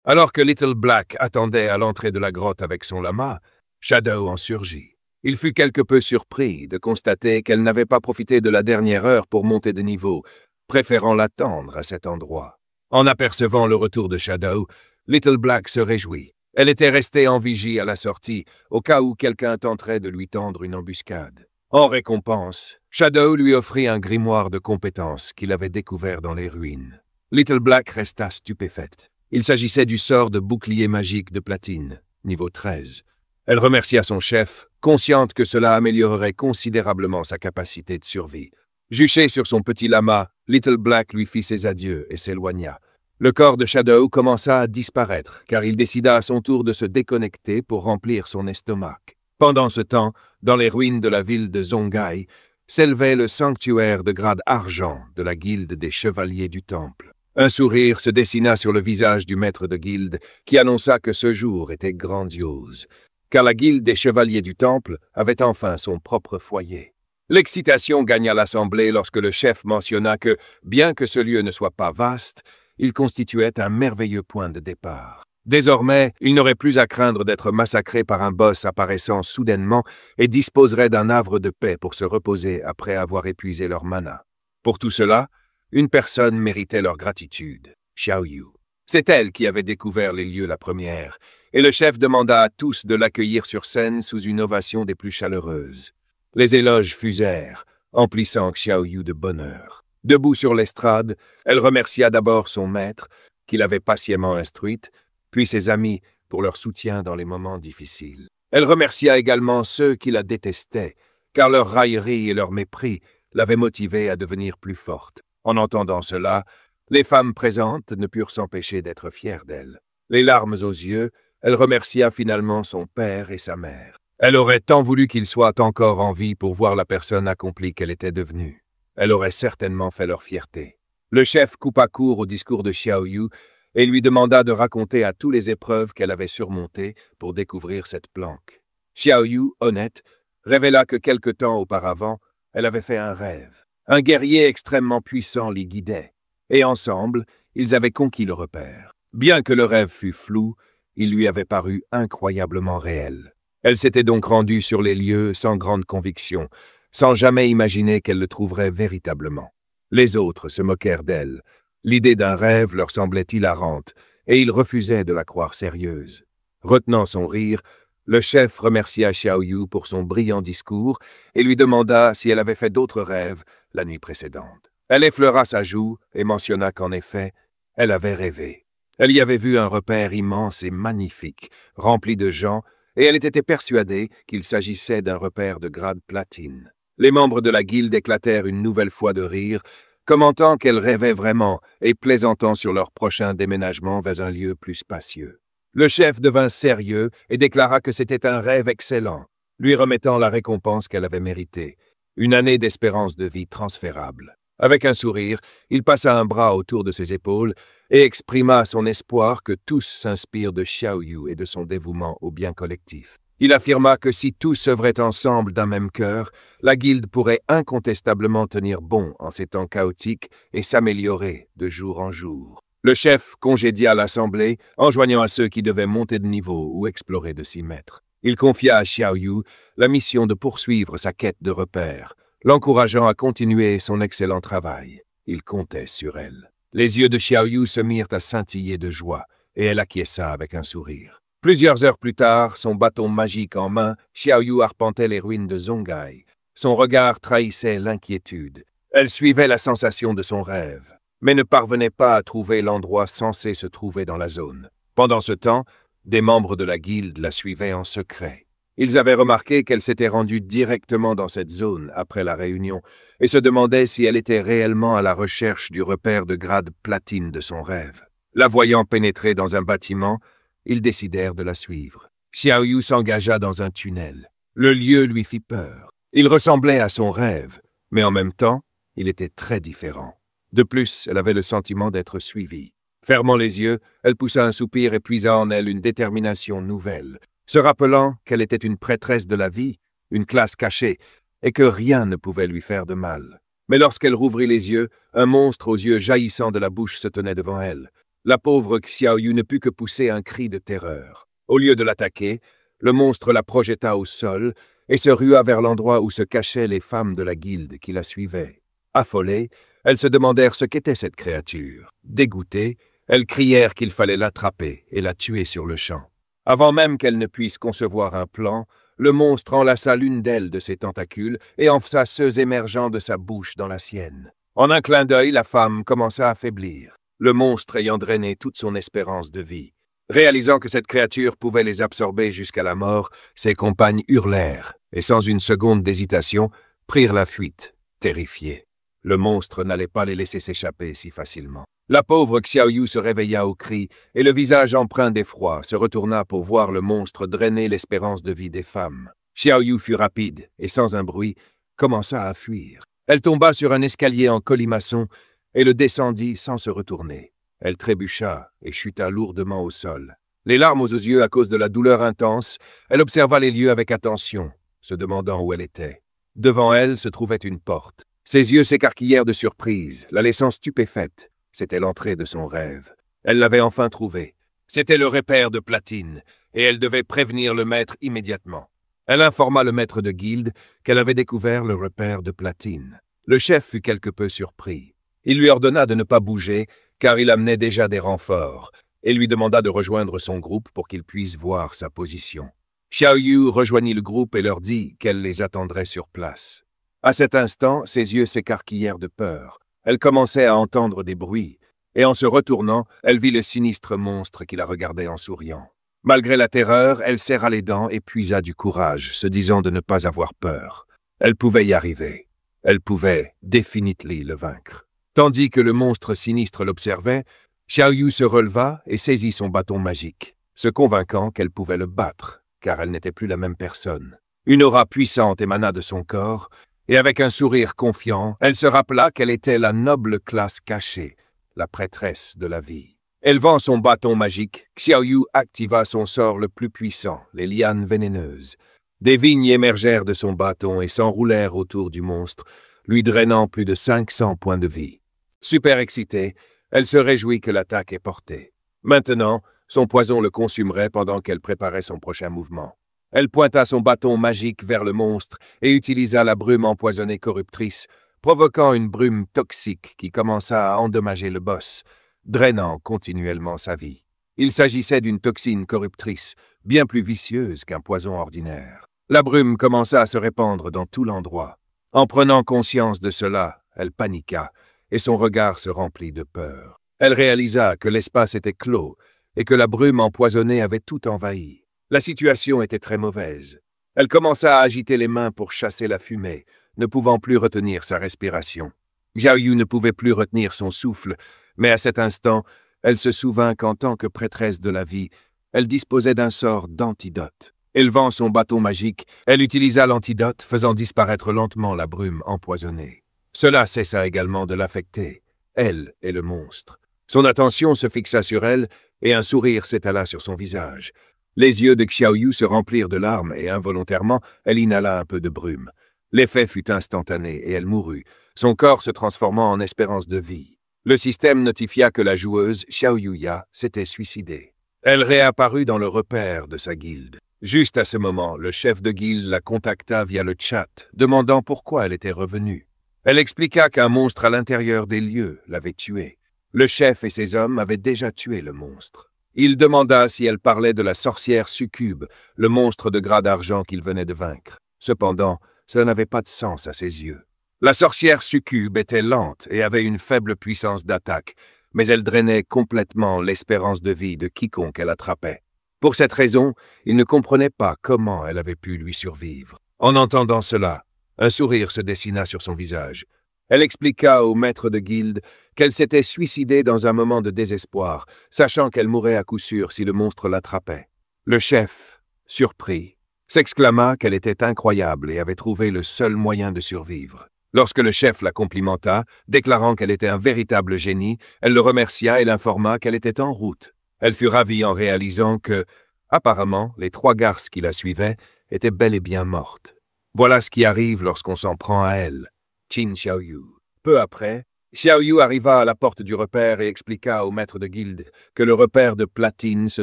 Alors que Little Black attendait à l'entrée de la grotte avec son lama, Shadow en surgit. Il fut quelque peu surpris de constater qu'elle n'avait pas profité de la dernière heure pour monter de niveau, préférant l'attendre à cet endroit. En apercevant le retour de Shadow, Little Black se réjouit. Elle était restée en vigie à la sortie, au cas où quelqu'un tenterait de lui tendre une embuscade. En récompense, Shadow lui offrit un grimoire de compétences qu'il avait découvert dans les ruines. Little Black resta stupéfaite. Il s'agissait du sort de bouclier magique de platine, niveau 13. Elle remercia son chef, consciente que cela améliorerait considérablement sa capacité de survie. Juché sur son petit lama, Little Black lui fit ses adieux et s'éloigna. Le corps de Shadow commença à disparaître, car il décida à son tour de se déconnecter pour remplir son estomac. Pendant ce temps, dans les ruines de la ville de Zongai, s'élevait le sanctuaire de grade argent de la guilde des chevaliers du temple. Un sourire se dessina sur le visage du maître de guilde, qui annonça que ce jour était grandiose, car la guilde des chevaliers du temple avait enfin son propre foyer. L'excitation gagna l'assemblée lorsque le chef mentionna que, bien que ce lieu ne soit pas vaste, il constituait un merveilleux point de départ. Désormais, il n'aurait plus à craindre d'être massacré par un boss apparaissant soudainement et disposerait d'un havre de paix pour se reposer après avoir épuisé leur mana. Pour tout cela, une personne méritait leur gratitude, Xiaoyu. C'est elle qui avait découvert les lieux la première, et le chef demanda à tous de l'accueillir sur scène sous une ovation des plus chaleureuses. Les éloges fusèrent, emplissant Xiaoyu de bonheur. Debout sur l'estrade, elle remercia d'abord son maître, qui l'avait patiemment instruite, puis ses amis pour leur soutien dans les moments difficiles. Elle remercia également ceux qui la détestaient, car leur raillerie et leur mépris l'avaient motivée à devenir plus forte. En entendant cela, les femmes présentes ne purent s'empêcher d'être fières d'elle. Les larmes aux yeux, elle remercia finalement son père et sa mère. Elle aurait tant voulu qu'ils soient encore en vie pour voir la personne accomplie qu'elle était devenue. Elle aurait certainement fait leur fierté. Le chef coupa court au discours de Xiaoyu et lui demanda de raconter à tous les épreuves qu'elle avait surmontées pour découvrir cette planque. Xiaoyu, honnête, révéla que quelque temps auparavant, elle avait fait un rêve. Un guerrier extrêmement puissant l'y guidait, et ensemble, ils avaient conquis le repère. Bien que le rêve fût flou, il lui avait paru incroyablement réel. Elle s'était donc rendue sur les lieux sans grande conviction, sans jamais imaginer qu'elle le trouverait véritablement. Les autres se moquèrent d'elle. L'idée d'un rêve leur semblait hilarante, et ils refusaient de la croire sérieuse. Retenant son rire, le chef remercia Xiaoyu pour son brillant discours et lui demanda si elle avait fait d'autres rêves la nuit précédente. Elle effleura sa joue et mentionna qu'en effet, elle avait rêvé. Elle y avait vu un repère immense et magnifique, rempli de gens, et elle était persuadée qu'il s'agissait d'un repère de grade platine. Les membres de la guilde éclatèrent une nouvelle fois de rire, commentant qu'elle rêvait vraiment et plaisantant sur leur prochain déménagement vers un lieu plus spacieux. Le chef devint sérieux et déclara que c'était un rêve excellent, lui remettant la récompense qu'elle avait méritée, une année d'espérance de vie transférable. Avec un sourire, il passa un bras autour de ses épaules et exprima son espoir que tous s'inspirent de Xiaoyu et de son dévouement au bien collectif. Il affirma que si tous œuvraient ensemble d'un même cœur, la guilde pourrait incontestablement tenir bon en ces temps chaotiques et s'améliorer de jour en jour. Le chef congédia l'assemblée, enjoignant à ceux qui devaient monter de niveau ou explorer de 6 mètres. Il confia à Xiaoyu la mission de poursuivre sa quête de repères, l'encourageant à continuer son excellent travail. Il comptait sur elle. Les yeux de Xiaoyu se mirent à scintiller de joie, et elle acquiesça avec un sourire. Plusieurs heures plus tard, son bâton magique en main, Xiaoyu arpentait les ruines de Zongai. Son regard trahissait l'inquiétude. Elle suivait la sensation de son rêve, mais ne parvenait pas à trouver l'endroit censé se trouver dans la zone. Pendant ce temps, des membres de la guilde la suivaient en secret. Ils avaient remarqué qu'elle s'était rendue directement dans cette zone après la réunion et se demandaient si elle était réellement à la recherche du repère de grade platine de son rêve. La voyant pénétrer dans un bâtiment, ils décidèrent de la suivre. Xiaoyu s'engagea dans un tunnel. Le lieu lui fit peur. Il ressemblait à son rêve, mais en même temps, il était très différent. De plus, elle avait le sentiment d'être suivie. Fermant les yeux, elle poussa un soupir et puisa en elle une détermination nouvelle, se rappelant qu'elle était une prêtresse de la vie, une classe cachée, et que rien ne pouvait lui faire de mal. Mais lorsqu'elle rouvrit les yeux, un monstre aux yeux jaillissants de la bouche se tenait devant elle. La pauvre Xiaoyu ne put que pousser un cri de terreur. Au lieu de l'attaquer, le monstre la projeta au sol et se rua vers l'endroit où se cachaient les femmes de la guilde qui la suivaient. Affolées, elles se demandèrent ce qu'était cette créature. Dégoûtées, elles crièrent qu'il fallait l'attraper et la tuer sur le champ. Avant même qu'elle ne puisse concevoir un plan, le monstre enlaça l'une d'elles de ses tentacules et enfonça ceux émergeant de sa bouche dans la sienne. En un clin d'œil, la femme commença à faiblir, le monstre ayant drainé toute son espérance de vie. Réalisant que cette créature pouvait les absorber jusqu'à la mort, ses compagnes hurlèrent et sans une seconde d'hésitation, prirent la fuite, terrifiées. Le monstre n'allait pas les laisser s'échapper si facilement. La pauvre Xiaoyu se réveilla au cri et le visage empreint d'effroi se retourna pour voir le monstre drainer l'espérance de vie des femmes. Xiaoyu fut rapide et sans un bruit, commença à fuir. Elle tomba sur un escalier en colimaçon et le descendit sans se retourner. Elle trébucha et chuta lourdement au sol. Les larmes aux yeux à cause de la douleur intense, elle observa les lieux avec attention, se demandant où elle était. Devant elle se trouvait une porte. Ses yeux s'écarquillèrent de surprise, la laissant stupéfaite. C'était l'entrée de son rêve. Elle l'avait enfin trouvé. C'était le repaire de Platine, et elle devait prévenir le maître immédiatement. Elle informa le maître de guilde qu'elle avait découvert le repaire de Platine. Le chef fut quelque peu surpris. Il lui ordonna de ne pas bouger, car il amenait déjà des renforts, et lui demanda de rejoindre son groupe pour qu'il puisse voir sa position. Xiaoyu rejoignit le groupe et leur dit qu'elle les attendrait sur place. À cet instant, ses yeux s'écarquillèrent de peur. Elle commençait à entendre des bruits, et en se retournant, elle vit le sinistre monstre qui la regardait en souriant. Malgré la terreur, elle serra les dents et puisa du courage, se disant de ne pas avoir peur. Elle pouvait y arriver. Elle pouvait définitivement le vaincre. Tandis que le monstre sinistre l'observait, Xiaoyu se releva et saisit son bâton magique, se convainquant qu'elle pouvait le battre, car elle n'était plus la même personne. Une aura puissante émana de son corps, et avec un sourire confiant, elle se rappela qu'elle était la noble classe cachée, la prêtresse de la vie. Élevant son bâton magique, Xiaoyu activa son sort le plus puissant, les lianes vénéneuses. Des vignes émergèrent de son bâton et s'enroulèrent autour du monstre, lui drainant plus de 500 points de vie. Super excitée, elle se réjouit que l'attaque ait porté. Maintenant, son poison le consumerait pendant qu'elle préparait son prochain mouvement. Elle pointa son bâton magique vers le monstre et utilisa la brume empoisonnée corruptrice, provoquant une brume toxique qui commença à endommager le boss, drainant continuellement sa vie. Il s'agissait d'une toxine corruptrice, bien plus vicieuse qu'un poison ordinaire. La brume commença à se répandre dans tout l'endroit. En prenant conscience de cela, elle paniqua, et son regard se remplit de peur. Elle réalisa que l'espace était clos et que la brume empoisonnée avait tout envahi. La situation était très mauvaise. Elle commença à agiter les mains pour chasser la fumée, ne pouvant plus retenir sa respiration. Xiaoyu ne pouvait plus retenir son souffle, mais à cet instant, elle se souvint qu'en tant que prêtresse de la vie, elle disposait d'un sort d'antidote. Élevant son bâton magique, elle utilisa l'antidote, faisant disparaître lentement la brume empoisonnée. Cela cessa également de l'affecter, elle et le monstre. Son attention se fixa sur elle, et un sourire s'étala sur son visage. Les yeux de Xiaoyu se remplirent de larmes et involontairement, elle inhala un peu de brume. L'effet fut instantané et elle mourut, son corps se transformant en espérance de vie. Le système notifia que la joueuse, Xiaoyuya, s'était suicidée. Elle réapparut dans le repère de sa guilde. Juste à ce moment, le chef de guilde la contacta via le chat, demandant pourquoi elle était revenue. Elle expliqua qu'un monstre à l'intérieur des lieux l'avait tuée. Le chef et ses hommes avaient déjà tué le monstre. Il demanda si elle parlait de la sorcière succube, le monstre de grade d'argent qu'il venait de vaincre. Cependant, cela n'avait pas de sens à ses yeux. La sorcière succube était lente et avait une faible puissance d'attaque, mais elle drainait complètement l'espérance de vie de quiconque elle attrapait. Pour cette raison, il ne comprenait pas comment elle avait pu lui survivre. En entendant cela, un sourire se dessina sur son visage. Elle expliqua au maître de guilde qu'elle s'était suicidée dans un moment de désespoir, sachant qu'elle mourrait à coup sûr si le monstre l'attrapait. Le chef, surpris, s'exclama qu'elle était incroyable et avait trouvé le seul moyen de survivre. Lorsque le chef la complimenta, déclarant qu'elle était un véritable génie, elle le remercia et l'informa qu'elle était en route. Elle fut ravie en réalisant que, apparemment, les 3 garces qui la suivaient étaient bel et bien mortes. Voilà ce qui arrive lorsqu'on s'en prend à elle. Qin Xiaoyu. Peu après, Xiao Yu arriva à la porte du repère et expliqua au maître de guilde que le repère de platine se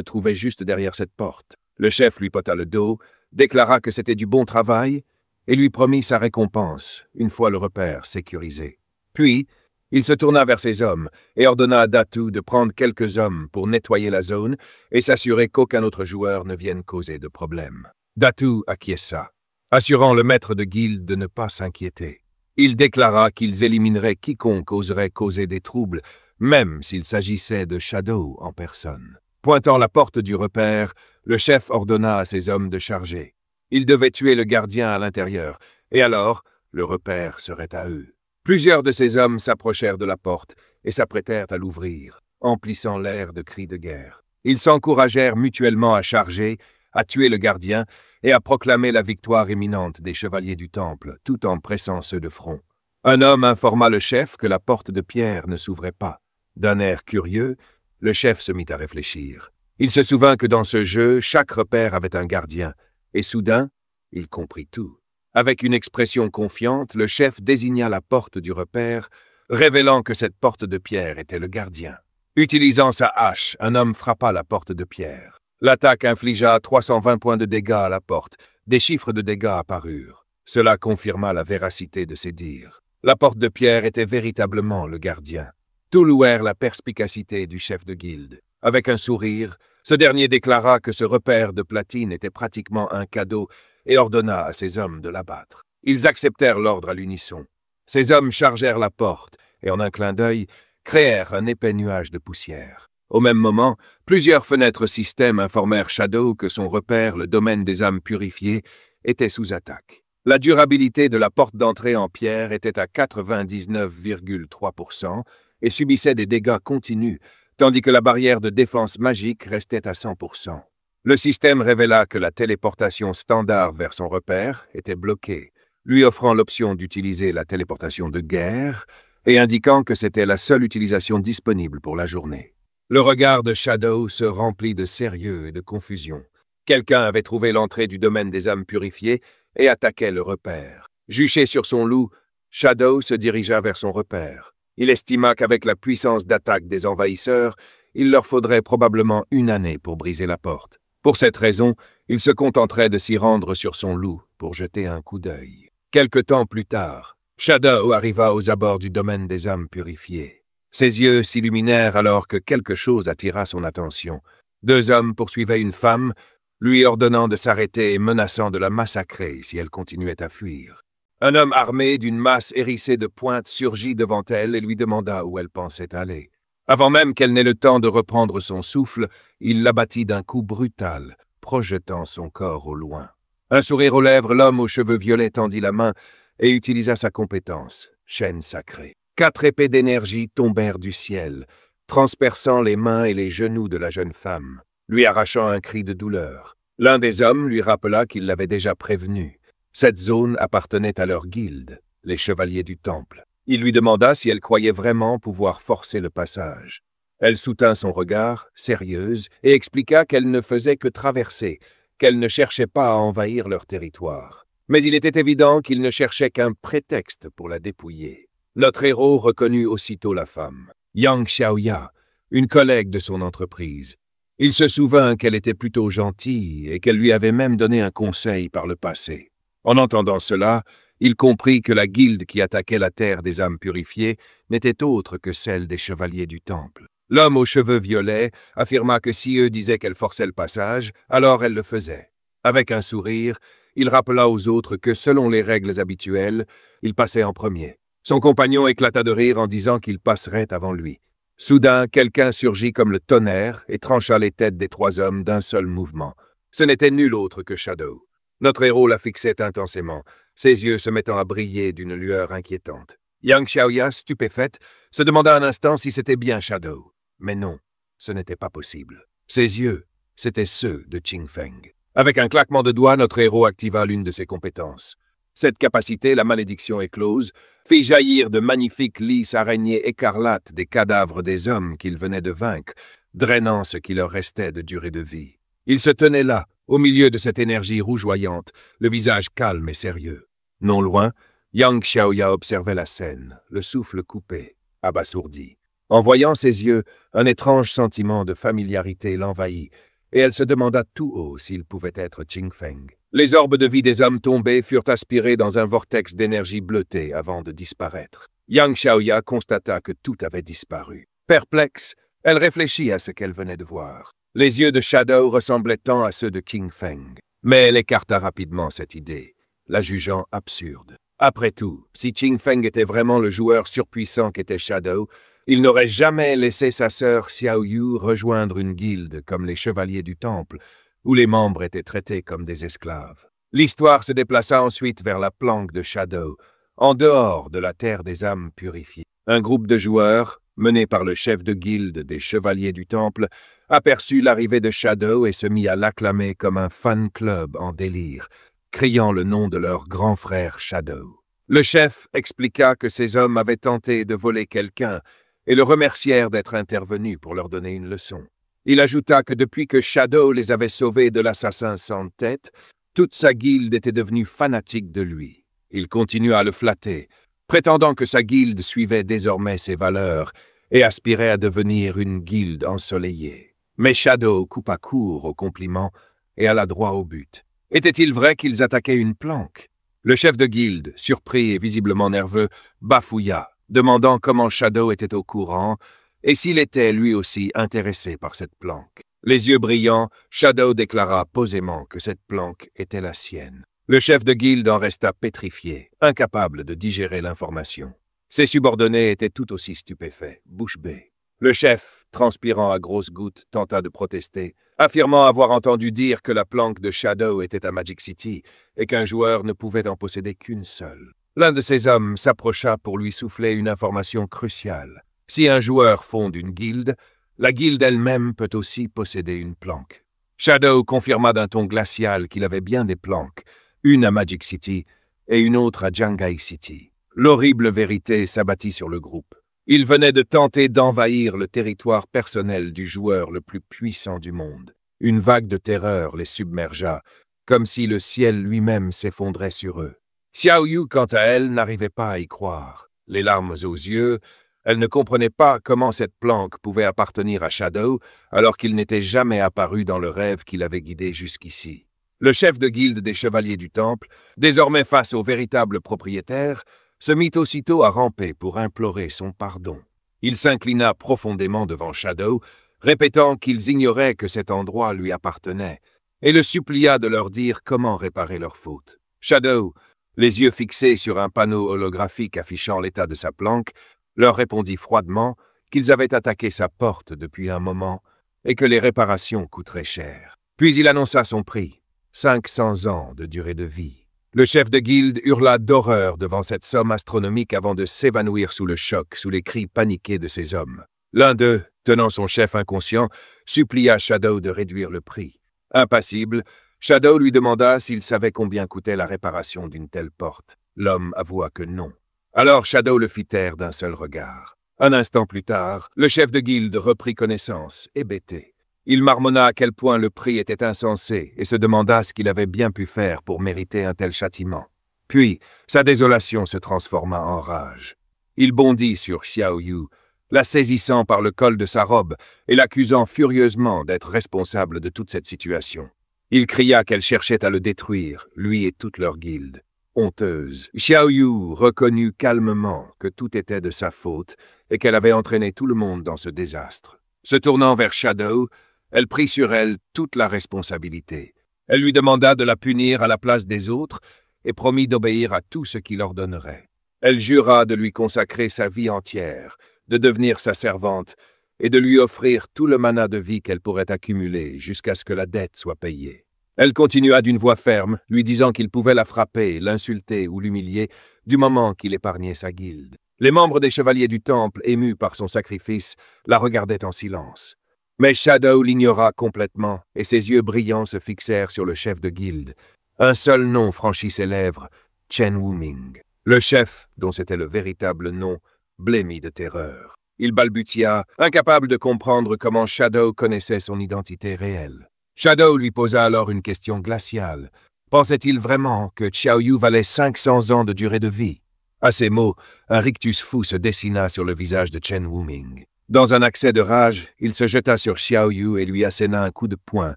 trouvait juste derrière cette porte. Le chef lui pota le dos, déclara que c'était du bon travail et lui promit sa récompense une fois le repère sécurisé. Puis, il se tourna vers ses hommes et ordonna à Datu de prendre quelques hommes pour nettoyer la zone et s'assurer qu'aucun autre joueur ne vienne causer de problème. Datu acquiesça, assurant le maître de guilde de ne pas s'inquiéter. Il déclara qu'ils élimineraient quiconque oserait causer des troubles, même s'il s'agissait de Shadow en personne. Pointant la porte du repère, le chef ordonna à ses hommes de charger. Ils devaient tuer le gardien à l'intérieur, et alors le repère serait à eux. Plusieurs de ces hommes s'approchèrent de la porte et s'apprêtèrent à l'ouvrir, emplissant l'air de cris de guerre. Ils s'encouragèrent mutuellement à charger, à tuer le gardien et à proclamer la victoire imminente des chevaliers du Temple, tout en pressant ceux de front. Un homme informa le chef que la porte de pierre ne s'ouvrait pas. D'un air curieux, le chef se mit à réfléchir. Il se souvint que dans ce jeu, chaque repère avait un gardien, et soudain, il comprit tout. Avec une expression confiante, le chef désigna la porte du repère, révélant que cette porte de pierre était le gardien. Utilisant sa hache, un homme frappa la porte de pierre. L'attaque infligea 320 points de dégâts à la porte. Des chiffres de dégâts apparurent. Cela confirma la véracité de ses dires. La porte de pierre était véritablement le gardien. Tout louèrent la perspicacité du chef de guilde. Avec un sourire, ce dernier déclara que ce repère de platine était pratiquement un cadeau et ordonna à ses hommes de l'abattre. Ils acceptèrent l'ordre à l'unisson. Ces hommes chargèrent la porte et, en un clin d'œil, créèrent un épais nuage de poussière. Au même moment, plusieurs fenêtres système informèrent Shadow que son repère, le domaine des âmes purifiées, était sous attaque. La durabilité de la porte d'entrée en pierre était à 99,3% et subissait des dégâts continus, tandis que la barrière de défense magique restait à 100%. Le système révéla que la téléportation standard vers son repère était bloquée, lui offrant l'option d'utiliser la téléportation de guerre et indiquant que c'était la seule utilisation disponible pour la journée. Le regard de Shadow se remplit de sérieux et de confusion. Quelqu'un avait trouvé l'entrée du domaine des âmes purifiées et attaquait le repère. Juché sur son loup, Shadow se dirigea vers son repère. Il estima qu'avec la puissance d'attaque des envahisseurs, il leur faudrait probablement une année pour briser la porte. Pour cette raison, il se contenterait de s'y rendre sur son loup pour jeter un coup d'œil. Quelque temps plus tard, Shadow arriva aux abords du domaine des âmes purifiées. Ses yeux s'illuminèrent alors que quelque chose attira son attention. Deux hommes poursuivaient une femme, lui ordonnant de s'arrêter et menaçant de la massacrer si elle continuait à fuir. Un homme armé d'une masse hérissée de pointes surgit devant elle et lui demanda où elle pensait aller. Avant même qu'elle n'ait le temps de reprendre son souffle, il l'abattit d'un coup brutal, projetant son corps au loin. Un sourire aux lèvres, l'homme aux cheveux violets tendit la main et utilisa sa compétence, chaîne sacrée. 4 épées d'énergie tombèrent du ciel, transperçant les mains et les genoux de la jeune femme, lui arrachant un cri de douleur. L'un des hommes lui rappela qu'il l'avait déjà prévenu. Cette zone appartenait à leur guilde, les chevaliers du Temple. Il lui demanda si elle croyait vraiment pouvoir forcer le passage. Elle soutint son regard, sérieuse, et expliqua qu'elle ne faisait que traverser, qu'elle ne cherchait pas à envahir leur territoire. Mais il était évident qu'il ne cherchait qu'un prétexte pour la dépouiller. Notre héros reconnut aussitôt la femme, Yang Xiaoya, une collègue de son entreprise. Il se souvint qu'elle était plutôt gentille et qu'elle lui avait même donné un conseil par le passé. En entendant cela, il comprit que la guilde qui attaquait la terre des âmes purifiées n'était autre que celle des chevaliers du Temple. L'homme aux cheveux violets affirma que si eux disaient qu'elle forçait le passage, alors elle le faisait. Avec un sourire, il rappela aux autres que selon les règles habituelles, il passait en premier. Son compagnon éclata de rire en disant qu'il passerait avant lui. Soudain, quelqu'un surgit comme le tonnerre et trancha les têtes des 3 hommes d'un seul mouvement. Ce n'était nul autre que Shadow. Notre héros la fixait intensément, ses yeux se mettant à briller d'une lueur inquiétante. Yang Xiaoya, stupéfaite, se demanda un instant si c'était bien Shadow. Mais non, ce n'était pas possible. Ses yeux, c'étaient ceux de Qing Feng. Avec un claquement de doigts, notre héros activa l'une de ses compétences. Cette capacité, la malédiction éclose, fit jaillir de magnifiques lys araignées écarlates des cadavres des hommes qu'il venait de vaincre, drainant ce qui leur restait de durée de vie. Il se tenait là, au milieu de cette énergie rougeoyante, le visage calme et sérieux. Non loin, Yang Xiaoya observait la scène, le souffle coupé. abasourdie. En voyant ses yeux, un étrange sentiment de familiarité l'envahit, et elle se demanda tout haut s'il pouvait être Ching Feng. Les orbes de vie des hommes tombés furent aspirés dans un vortex d'énergie bleutée avant de disparaître. Yang Xiaoya constata que tout avait disparu. Perplexe, elle réfléchit à ce qu'elle venait de voir. Les yeux de Shadow ressemblaient tant à ceux de Ching Feng. Mais elle écarta rapidement cette idée, la jugeant absurde. Après tout, si Ching Feng était vraiment le joueur surpuissant qu'était Shadow, il n'aurait jamais laissé sa sœur Xiao Yu rejoindre une guilde comme les Chevaliers du Temple, où les membres étaient traités comme des esclaves. L'histoire se déplaça ensuite vers la planque de Shadow, en dehors de la terre des âmes purifiées. Un groupe de joueurs, mené par le chef de guilde des Chevaliers du Temple, aperçut l'arrivée de Shadow et se mit à l'acclamer comme un fan club en délire, criant le nom de leur grand frère Shadow. Le chef expliqua que ces hommes avaient tenté de voler quelqu'un et le remercièrent d'être intervenus pour leur donner une leçon. Il ajouta que depuis que Shadow les avait sauvés de l'assassin sans tête, toute sa guilde était devenue fanatique de lui. Il continua à le flatter, prétendant que sa guilde suivait désormais ses valeurs et aspirait à devenir une guilde ensoleillée. Mais Shadow coupa court aux compliments et alla droit au but. Était-il vrai qu'ils attaquaient une planque? Le chef de guilde, surpris et visiblement nerveux, bafouilla, demandant comment Shadow était au courant et s'il était lui aussi intéressé par cette planque. Les yeux brillants, Shadow déclara posément que cette planque était la sienne. Le chef de guilde en resta pétrifié, incapable de digérer l'information. Ses subordonnés étaient tout aussi stupéfaits, bouche bée. Le chef, transpirant à grosses gouttes, tenta de protester, affirmant avoir entendu dire que la planque de Shadow était à Magic City et qu'un joueur ne pouvait en posséder qu'une seule. L'un de ces hommes s'approcha pour lui souffler une information cruciale. Si un joueur fonde une guilde, la guilde elle-même peut aussi posséder une planque. Shadow confirma d'un ton glacial qu'il avait bien des planques, une à Magic City et une autre à Jiangai City. L'horrible vérité s'abattit sur le groupe. Il venait de tenter d'envahir le territoire personnel du joueur le plus puissant du monde. Une vague de terreur les submergea, comme si le ciel lui-même s'effondrait sur eux. Xiao Yu, quant à elle, n'arrivait pas à y croire. Les larmes aux yeux, elle ne comprenait pas comment cette planque pouvait appartenir à Shadow alors qu'il n'était jamais apparu dans le rêve qui l'avait guidé jusqu'ici. Le chef de guilde des Chevaliers du Temple, désormais face au véritable propriétaire, se mit aussitôt à ramper pour implorer son pardon. Il s'inclina profondément devant Shadow, répétant qu'ils ignoraient que cet endroit lui appartenait, et le supplia de leur dire comment réparer leur faute. Shadow, les yeux fixés sur un panneau holographique affichant l'état de sa planque, leur répondit froidement qu'ils avaient attaqué sa porte depuis un moment et que les réparations coûteraient cher. Puis il annonça son prix, 500 ans de durée de vie. Le chef de guilde hurla d'horreur devant cette somme astronomique avant de s'évanouir sous le choc, sous les cris paniqués de ses hommes. L'un d'eux, tenant son chef inconscient, supplia Shadow de réduire le prix. Impassible, Shadow lui demanda s'il savait combien coûtait la réparation d'une telle porte. L'homme avoua que non. Alors Shadow le fit taire d'un seul regard. Un instant plus tard, le chef de guilde reprit connaissance, hébété. Il marmonna à quel point le prix était insensé et se demanda ce qu'il avait bien pu faire pour mériter un tel châtiment. Puis, sa désolation se transforma en rage. Il bondit sur Xiao Yu, la saisissant par le col de sa robe et l'accusant furieusement d'être responsable de toute cette situation. Il cria qu'elle cherchait à le détruire, lui et toute leur guilde. Honteuse, Xiao Yu reconnut calmement que tout était de sa faute et qu'elle avait entraîné tout le monde dans ce désastre. Se tournant vers Shadow, elle prit sur elle toute la responsabilité. Elle lui demanda de la punir à la place des autres et promit d'obéir à tout ce qu'il ordonnerait. Elle jura de lui consacrer sa vie entière, de devenir sa servante et de lui offrir tout le mana de vie qu'elle pourrait accumuler jusqu'à ce que la dette soit payée. Elle continua d'une voix ferme, lui disant qu'il pouvait la frapper, l'insulter ou l'humilier du moment qu'il épargnait sa guilde. Les membres des Chevaliers du Temple, émus par son sacrifice, la regardaient en silence. Mais Shadow l'ignora complètement et ses yeux brillants se fixèrent sur le chef de guilde. Un seul nom franchit ses lèvres, Chen Wuming. Le chef, dont c'était le véritable nom, blêmit de terreur. Il balbutia, incapable de comprendre comment Shadow connaissait son identité réelle. Shadow lui posa alors une question glaciale. Pensait-il vraiment que Xiao Yu valait 500 ans de durée de vie? À ces mots, un rictus fou se dessina sur le visage de Chen Wuming. Dans un accès de rage, il se jeta sur Xiao Yu et lui asséna un coup de poing,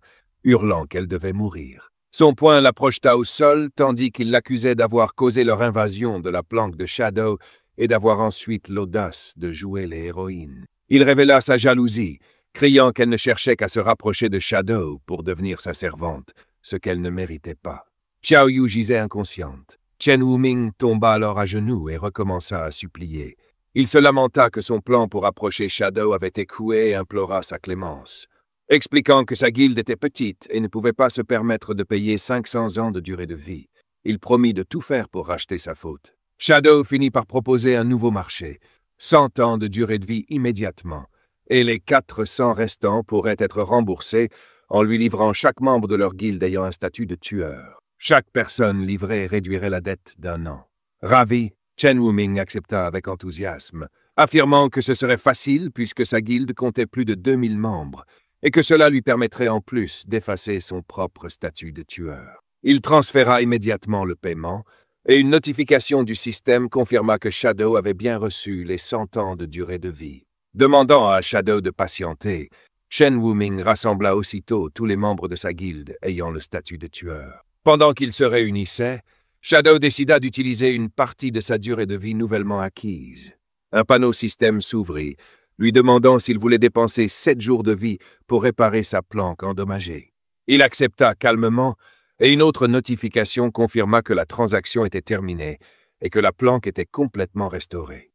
hurlant qu'elle devait mourir. Son poing la projeta au sol, tandis qu'il l'accusait d'avoir causé leur invasion de la planque de Shadow et d'avoir ensuite l'audace de jouer les héroïnes. Il révéla sa jalousie, criant qu'elle ne cherchait qu'à se rapprocher de Shadow pour devenir sa servante, ce qu'elle ne méritait pas. Xiao Yu gisait inconsciente. Chen Wuming tomba alors à genoux et recommença à supplier. Il se lamenta que son plan pour approcher Shadow avait échoué et implora sa clémence. Expliquant que sa guilde était petite et ne pouvait pas se permettre de payer 500 ans de durée de vie, il promit de tout faire pour racheter sa faute. Shadow finit par proposer un nouveau marché, 100 ans de durée de vie immédiatement, et les 400 restants pourraient être remboursés en lui livrant chaque membre de leur guilde ayant un statut de tueur. Chaque personne livrée réduirait la dette d'1 an. Ravi, Chen Wuming accepta avec enthousiasme, affirmant que ce serait facile puisque sa guilde comptait plus de 2000 membres et que cela lui permettrait en plus d'effacer son propre statut de tueur. Il transféra immédiatement le paiement et une notification du système confirma que Shadow avait bien reçu les 100 ans de durée de vie. Demandant à Shadow de patienter, Chen Wuming rassembla aussitôt tous les membres de sa guilde ayant le statut de tueur. Pendant qu'ils se réunissaient, Shadow décida d'utiliser une partie de sa durée de vie nouvellement acquise. Un panneau système s'ouvrit, lui demandant s'il voulait dépenser 7 jours de vie pour réparer sa planque endommagée. Il accepta calmement et une autre notification confirma que la transaction était terminée et que la planque était complètement restaurée.